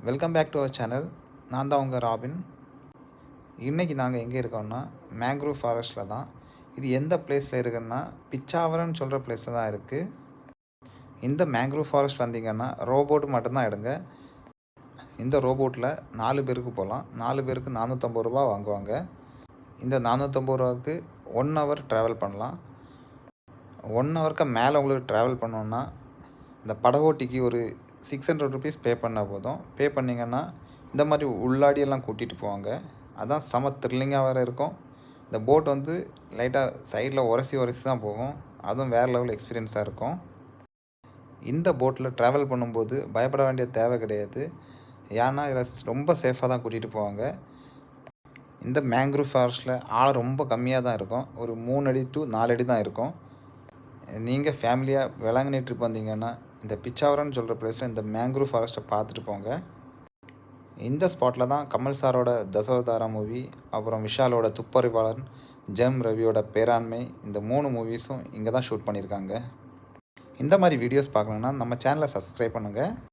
Welcome back to our channel. நான் தான் உங்கள் ராபின். இன்றைக்கி நாங்கள் எங்கே இருக்கோம்னா மேங்க்ரூவ் ஃபாரஸ்ட்டில் தான். இது எந்த பிளேஸில் இருக்குன்னா பிச்சாவரம்னு சொல்கிற பிளேஸில் தான் இருக்குது. இந்த மேங்க்ரூவ் ஃபாரஸ்ட் வந்தீங்கன்னா ரோபோட் மட்டும்தான் எடுங்க. இந்த ரோபோட்டில் 4 பேருக்கு போகலாம். 4 பேருக்கு 450 ரூபா வாங்குவாங்க. இந்த 450 ரூபாவுக்கு 1 ஹவர் ட்ராவல் பண்ணலாம். 1 ஹவருக்கு மேலே உங்களுக்கு ட்ராவல் பண்ணோன்னா இந்த படகோட்டிக்கு ஒரு 600 ருபீஸ் பே பண்ணால் போதும். பே பண்ணிங்கன்னா இந்த மாதிரி உள்ளாடியெல்லாம் கூட்டிகிட்டு போவாங்க. அதான் செம த்ரில்லிங்காக வேறு இருக்கும். இந்த போட் வந்து லைட்டாக சைடில் உரசி தான் போகும். அதுவும் வேறு லெவல் எக்ஸ்பீரியன்ஸாக இருக்கும். இந்த போட்டில் ட்ராவல் பண்ணும்போது பயப்பட வேண்டிய தேவை கிடையாது. ஏன்னா இதில் ரொம்ப சேஃபாக தான் கூட்டிகிட்டு போவாங்க. இந்த மேங்க்ரூவ் ஃபாரஸ்ட்டில் ஆழம் ரொம்ப கம்மியாக தான் இருக்கும். ஒரு 3 அடி to 4 அடி தான் இருக்கும். நீங்கள் ஃபேமிலியாக வேளாங்கண்ணி ட்ரிப் வந்தீங்கன்னா இந்த பிச்சாவரம்னு சொல்கிற பிளேஸில் இந்த மேங்க்ரூவ் ஃபாரஸ்ட்டை பார்த்துட்டு போங்க. இந்த ஸ்பாட்டில் தான் கமல் சாரோட தசாவதாரா மூவி, அப்புறம் விஷாலோட துப்பறிவாளன், ஜெம் ரவியோட பேராண்மை, இந்த 3 மூவிஸும் இங்கே தான் ஷூட் பண்ணியிருக்காங்க. இந்த மாதிரி வீடியோஸ் பார்க்கணுன்னா நம்ம சேனலை சப்ஸ்கிரைப் பண்ணுங்கள்.